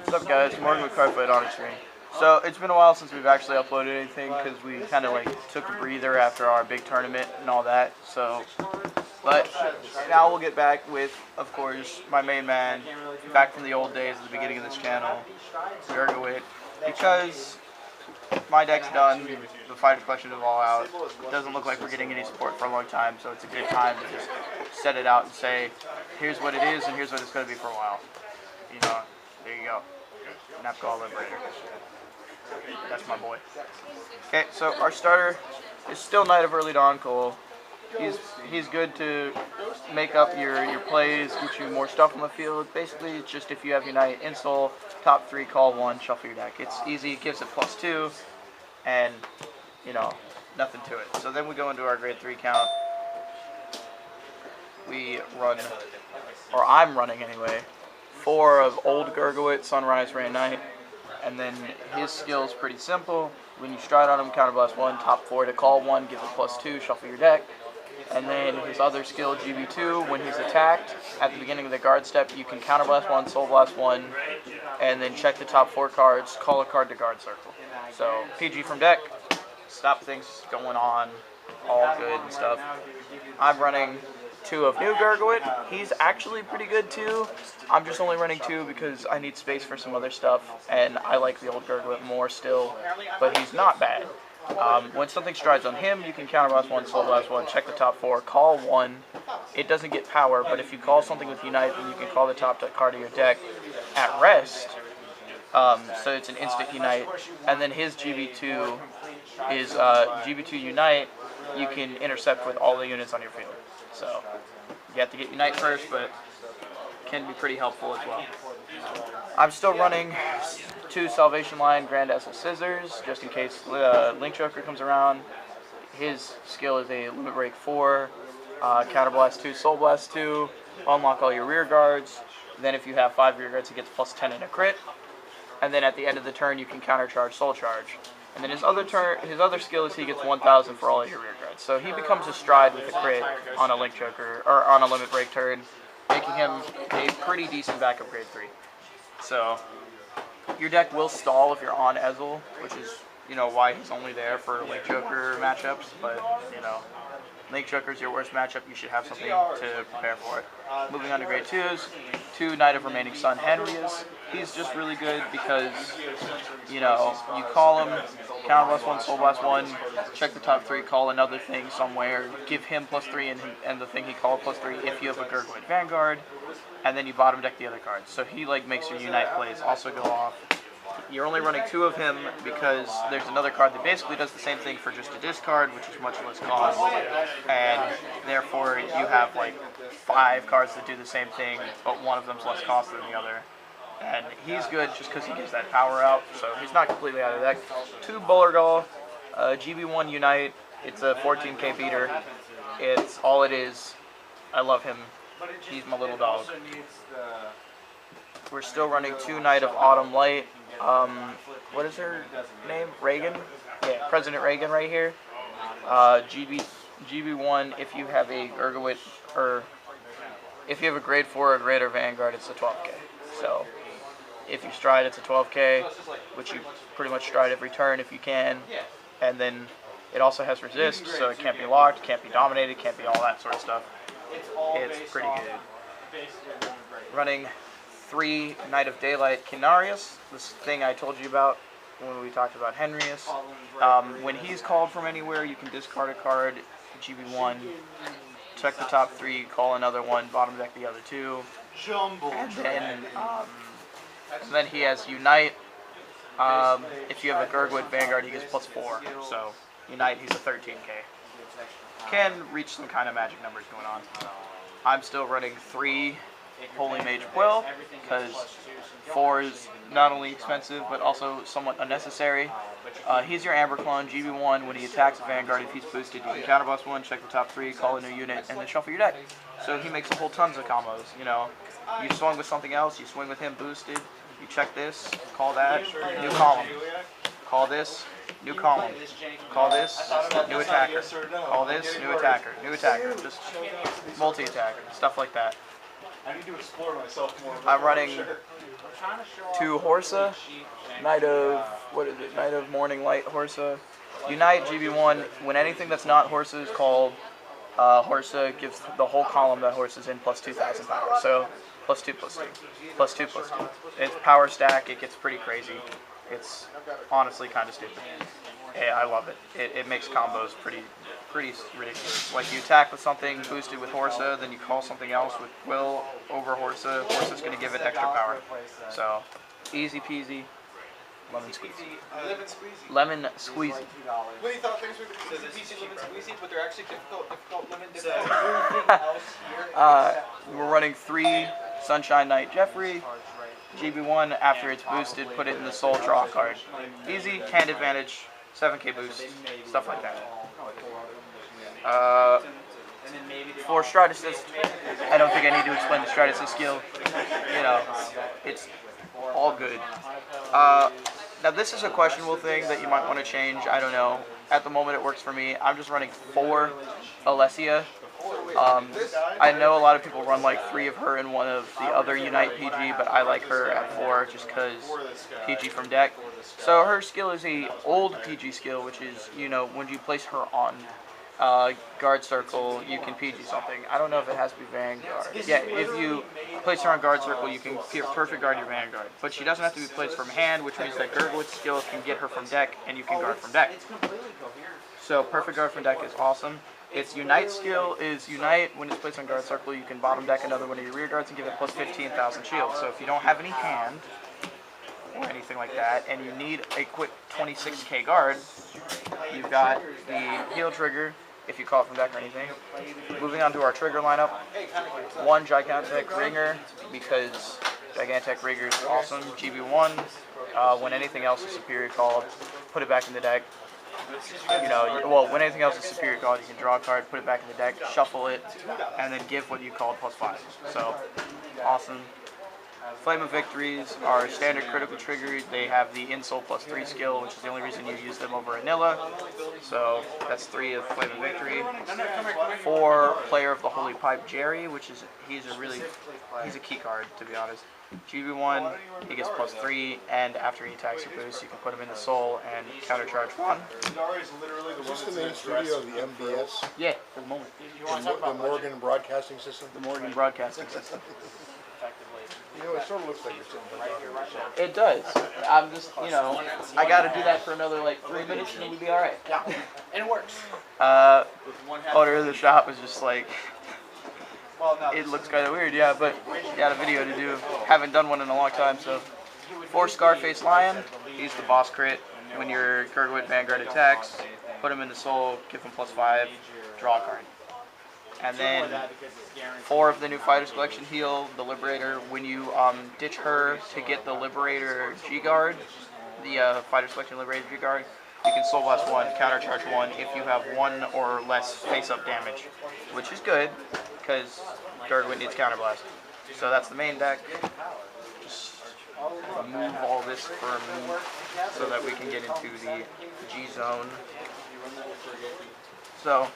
What's up, guys? Morgan with Cardfight on screen. So it's been a while since we've actually uploaded anything because we kind of like took a breather after our big tournament and all that. But now we'll get back with, of course, my main man, back from the old days at the beginning of this channel, Gurguit, because my deck's done. The fighter collection is all out. It doesn't look like we're getting any support for a long time, so it's a good time to just set it out and say, here's what it is and here's what it's going to be for a while. You know, there you go. Napcall Liberator. That's my boy. Okay, so our starter is still Knight of Early Dawn Cole. He's good to make up your plays, get you more stuff on the field. Basically, it's just if you have Unite, install, top 3, call 1, shuffle your deck. It's easy, it gives it +2, and, you know, nothing to it. So then we go into our grade 3 count. We run, or I'm running anyway, 4 of Old Gurguit, Sunrise, Rain, Night. And then his skill is pretty simple. When you stride on him, counterblast 1, top 4 to call 1, give it +2, shuffle your deck. And then his other skill, GB2, when he's attacked, at the beginning of the guard step, you can counterblast 1, soul blast 1, and then check the top 4 cards, call a card to guard circle. So, PG from deck, stop things going on, all good and stuff. I'm running 2 of New Gurguit. He's actually pretty good too. I'm just only running 2 because I need space for some other stuff, and I like the old Gurguit more still, but he's not bad. When something strides on him, you can counterblast 1, soul blast 1, check the top 4, call 1. It doesn't get power, but if you call something with Unite, then you can call the top card of your deck at rest. So it's an instant Unite. And then his GB2 is GB2 Unite. You can intercept with all the units on your field. So you have to get Unite first, but can be pretty helpful as well. I'm still running 2 Salvation Line Grand Essel Scissors, just in case Link Joker comes around. His skill is a Limit Break 4, Counterblast 2, Soul Blast 2, unlock all your rear guards. Then if you have 5 rear guards, he gets +10 in a crit. And then at the end of the turn, you can countercharge Soul Charge. And then his other skill is he gets 1,000 for all of your rear guards. So he becomes a stride with a crit on a Link Joker, or on a Limit Break turn, making him a pretty decent backup grade 3. So your deck will stall if you're on Ezel, which is, you know, why he's only there for Link Joker matchups. But, you know, Link Joker is your worst matchup. You should have something to prepare for it. Moving on to grade 2s, 2 Knight of Remaining Sun Henrius. He's just really good because, you know, you call him, counterblast 1, soul blast 1, check the top 3, call another thing somewhere, give him +3 and the thing he called +3 if you have a Gurguit Vanguard, and then you bottom deck the other cards. So he like makes your Unite plays also go off. You're only running 2 of him because there's another card that basically does the same thing for just a discard, which is much less cost, and therefore you have like 5 cards that do the same thing, but one of them's less cost than the other. And he's good just because he gives that power out, so he's not completely out of deck. 2 Bullergall, GB1 Unite. It's a 14k beater. It's all it is. I love him. He's my little dog. We're still running 2 Knight of Autumn Light. What is her name? Reagan? Yeah, President Reagan right here. GB1, if you have a Gurguit, or if you have a grade 4 or greater Vanguard, it's a 12k. So if you stride, it's a 12k, which you pretty much stride every turn if you can. And then it also has resist, so it can't be locked, can't be dominated, can't be all that sort of stuff. It's pretty good. Running 3 Knight of Daylight Kinarius, this thing I told you about when we talked about Henrius. When he's called from anywhere, you can discard a card, GB1, check the top 3, call another one, bottom deck the other 2. And then he has Unite. If you have a Gurguit Vanguard, he gets +4. So Unite, he's a 13k. Can reach some kind of magic numbers going on. I'm still running 3 Holy Mage Quill because 4 is not only expensive but also somewhat unnecessary. He's your Amber Clone, GB1. When he attacks a Vanguard, if he's boosted, you can counterblast 1, check the top 3, call a new unit, and then shuffle your deck. So he makes a whole tons of combos. You know, you swing with something else, you swing with him boosted, you check this, call that, new column. Call this, new column. Call this, new attacker. Call this, new attacker. New attacker. Just multi-attacker. Stuff like that. I need to explore myself more. I'm running 2 Horsa, Knight of, what is it, Knight of Morning Light Horsa. Unite, GB1, when anything that's not Horsa is called, Horsa gives the whole column that horse is in plus 2,000 power. So, plus 2, plus 2. Plus 2, plus 2. It's power stack, it gets pretty crazy. It's honestly kind of stupid. Yeah, I love it. It makes combos pretty ridiculous. Like you attack with something boosted with Horsa, then you call something else with Quill over Horsa. Horsa's going to give it extra power. So, easy peasy. Lemon squeezy. Lemon squeezy. What do you thought things were going to be easy peasy lemon squeezy, but they're actually difficult lemon difficult. We're running 3 Sunshine Knight Jeffrey. GB1, after it's boosted, put it in the soul, draw a card. Easy, hand advantage, 7k boost, stuff like that. For Stride Assist, I don't think I need to explain the Stride Assist skill. You know, it's all good. Now this is a questionable thing that you might want to change, I don't know. At the moment it works for me. I'm just running 4 Alessia. I know a lot of people run like 3 of her and 1 of the other Unite PG, but I like her at 4 just because PG from deck. So her skill is a old PG skill, which is, you know, when you place her on guard circle, you can PG something. I don't know if it has to be Vanguard. Yeah, if you place her on guard circle, you can perfect guard your Vanguard. But she doesn't have to be placed from hand, which means that Gurguit's skill can get her from deck, and you can guard from deck. So perfect guard from deck is awesome. Its Unite skill is Unite. When it's placed on guard circle, you can bottom deck another one of your rear guards and give it plus 15,000 shield. So if you don't have any hand or anything like that, and you need a quick 26k guard, you've got the heal trigger, if you call it from deck or anything. Moving on to our trigger lineup, 1 Gigantic Ringer, because Gigantic Ringer is awesome. GB1, when anything else is superior called, put it back in the deck. You know, well, when anything else is superior called, you can draw a card, put it back in the deck, shuffle it, and then give what you called plus 5. So, awesome. Flame of Victories are standard critical trigger. They have the Insult plus 3 skill, which is the only reason you use them over Anilla. So that's 3 of Flame of Victory. 4 Player of the Holy Pipe Jerry, which is he's a key card, to be honest. GB1, he gets plus 3, and after he attacks your boost, you can put him in the soul and countercharge 1. Is this the main studio of the MBS? Yeah, for the moment. The Morgan Broadcasting System? The Morgan Broadcasting System. You know, it sort of looks like you're sitting right here. It does. I'm just, you know, I got to do that for another like 3 minutes and then we'll be all right. Yeah, and it works. Owner of the shop was just like, it looks kind of weird, yeah, but got a video to do. Haven't done one in a long time, so. 4 Scarface Lion. He's the boss crit. When your Gurguit Vanguard attacks, put him in the soul, give him plus 5, draw a card. And then 4 of the new Fighters Collection heal, the Liberator. When you ditch her to get the Liberator G-Guard, the Fighters Collection Liberator G-Guard, you can Soul Blast 1, countercharge 1 if you have 1 or less face-up damage, which is good, because Gurguit needs Counterblast. So that's the main deck. Just move all this for a move so that we can get into the G-Zone. So,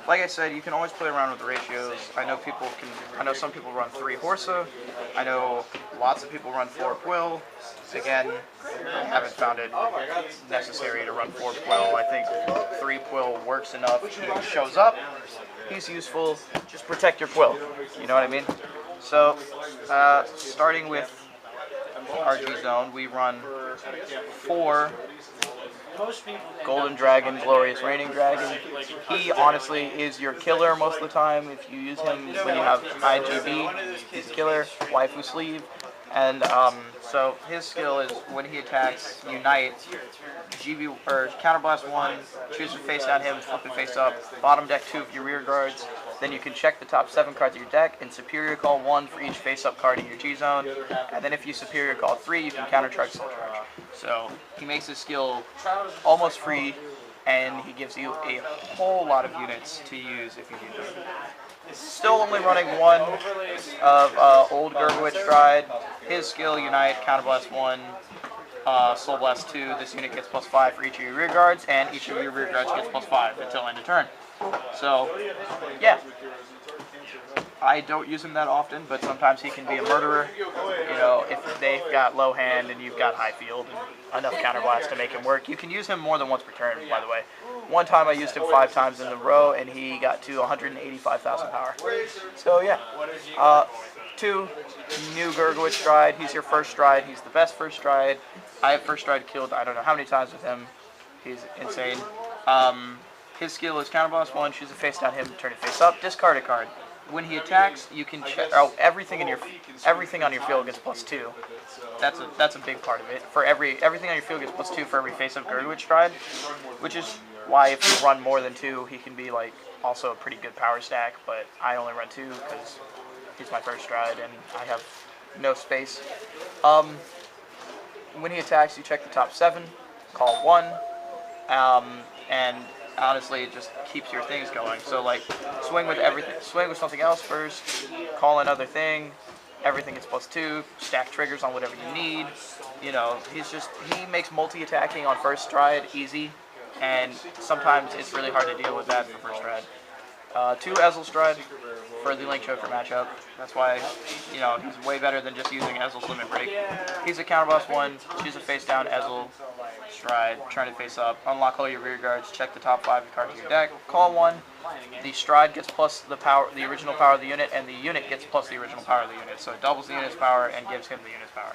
like I said, you can always play around with the ratios. I know some people run 3 Horsa. I know lots of people run 4 Quill. Again, I haven't found it necessary to run 4 Quill. I think 3 Quill works enough. He shows up, he's useful. Just protect your Quill. You know what I mean? So, starting with our G-Zone, we run 4 Golden Dragon, Glorious Reigning Dragon. He honestly is your killer most of the time. If you use him when you have high GB, he's a killer. Waifu Sleeve. And so his skill is when he attacks, Unite, GB or Counterblast 1, choose to face down him, flip it face up, bottom deck 2 of your rear guards. Then you can check the top 7 cards of your deck and superior call 1 for each face-up card in your G-Zone. And then if you superior call 3, you can countercharge Soul Charge. So he makes his skill almost free, and he gives you a whole lot of units to use if you need them. Still only running 1 of Old Gurguit Stride. His skill, Unite, Counterblast 1, Soul Blast 2. This unit gets plus 5 for each of your rear guards, and each of your rear guards gets plus 5 until end of turn. So, yeah. I don't use him that often, but sometimes he can be a murderer. You know, if they've got low hand and you've got high field and enough counterblast to make him work. You can use him more than once per turn, by the way. One time I used him 5 times in a row, and he got to 185,000 power. So yeah. 2, new Gurguit stride. He's your first stride. He's the best first stride. I have first stride killed I don't know how many times with him. He's insane. His skill is counterblast 1, choose a face down him, turn it face up, discard a card. When he attacks, you can check. Oh, everything on your field gets +2. That's a big part of it. For everything on your field gets +2 for every face up Gurguit stride, which is why if you run more than 2, he can be like also a pretty good power stack. But I only run 2 because he's my first stride and I have no space. When he attacks, you check the top 7, call 1, and honestly, it just keeps your things going. So like, swing with something else first, call another thing, everything gets +2, stack triggers on whatever you need. You know, he makes multi-attacking on first stride easy, and sometimes it's really hard to deal with that for first stride. 2 Ezel stride for the Link Choker matchup. That's why, you know, he's way better than just using Ezel's Limit Break. He's a counterblast 1, choose a face down Ezel stride, turn it face up, unlock all your rear guards, check the top 5 cards of your deck, call 1. The stride gets plus the original power of the unit, and the unit gets plus the original power of the unit. So it doubles the unit's power and gives him the unit's power.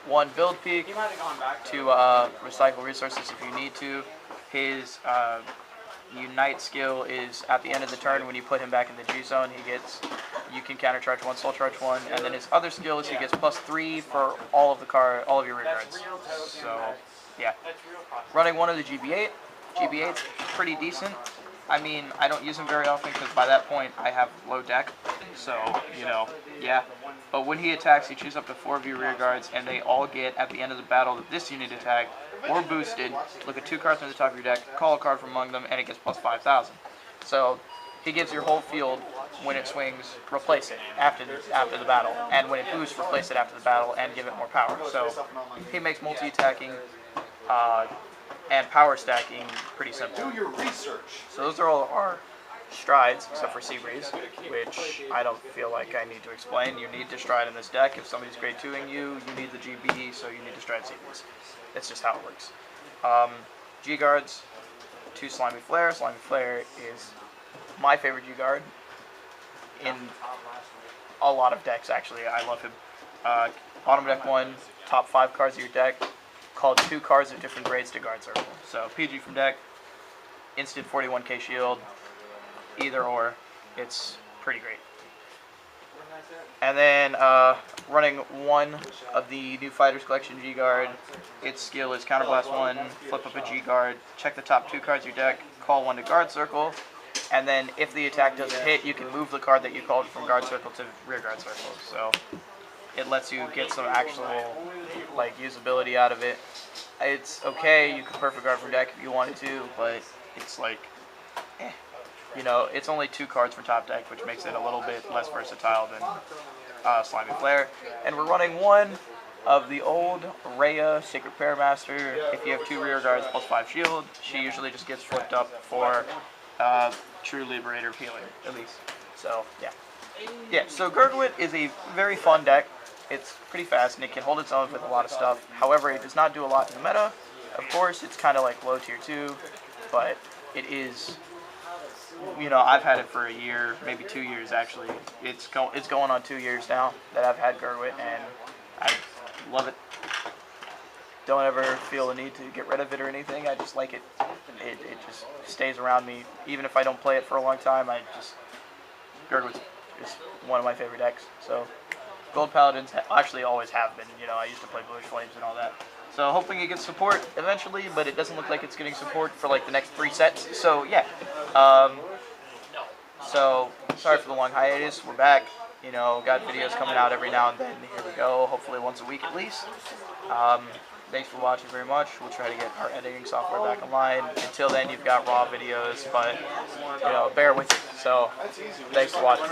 1 build peak to recycle resources if you need to. His Unite skill is at the end of the turn when you put him back in the G zone. You can counter charge 1, soul charge 1, and then his other skill is he gets +3 for all of your rear guards. So yeah, running 1 of the GB8. GB8's pretty decent. I mean, I don't use him very often because by that point I have low deck. So you know, yeah. But when he attacks, you choose up to 4 of your rear guards, and they all get at the end of the battle that this unit attacked or boosted. Look at 2 cards on the top of your deck, call a card from among them, and it gets +5,000. So he gives your whole field, when it swings, replace it after the battle, and when it boosts, replace it after the battle and give it more power. So he makes multi-attacking and power stacking pretty simple. Do your research. So those are all our strides, except for Seabreeze, which I don't feel like I need to explain. You need to stride in this deck. If somebody's grade 2ing you, you need the GB, so you need to stride Seabreeze. That's just how it works. G-Guards, 2 Slimy Flare. Slimy Flare is my favorite G-Guard in a lot of decks, actually. I love him. Bottom deck 1, top 5 cards of your deck, call 2 cards of different grades to guard circle. So PG from deck, instant 41k shield, either or, it's pretty great. And then running 1 of the new Fighters Collection G-Guard. Its skill is Counterblast 1, flip up a G-Guard, check the top 2 cards of your deck, call 1 to guard circle, and then if the attack doesn't hit, you can move the card that you called from guard circle to rear guard circle. So it lets you get some actual like usability out of it. It's okay, you can perfect guard from deck if you wanted to, but it's like, you know, it's only 2 cards for top deck, which makes it a little bit less versatile than Slimy Flare. And we're running 1 of the old Rhea Sacred Paramaster. If you have 2 rear guards +5 shield, she usually just gets flipped up for True Liberator of Healing, at least. So, yeah. Yeah, so Gurguit is a very fun deck. It's pretty fast, and it can hold its own with a lot of stuff. However, it does not do a lot in the meta. Of course, it's kind of like low tier 2, but it is, you know, I've had it for a year, maybe 2 years actually. It's going on 2 years now that I've had Gurguit, and I love it. Don't ever feel the need to get rid of it or anything. I just like it. It just stays around me. Even if I don't play it for a long time, Gurguit is one of my favorite decks. So Gold Paladins actually always have been. You know, I used to play Bluish Flames and all that. So hoping it gets support eventually, but it doesn't look like it's getting support for like the next 3 sets. So yeah. So sorry for the long hiatus. We're back. You know, got videos coming out every now and then. Here we go. Hopefully once a week at least. Thanks for watching very much. We'll try to get our editing software back online. Until then, you've got raw videos, but you know, bear with it. So thanks for watching.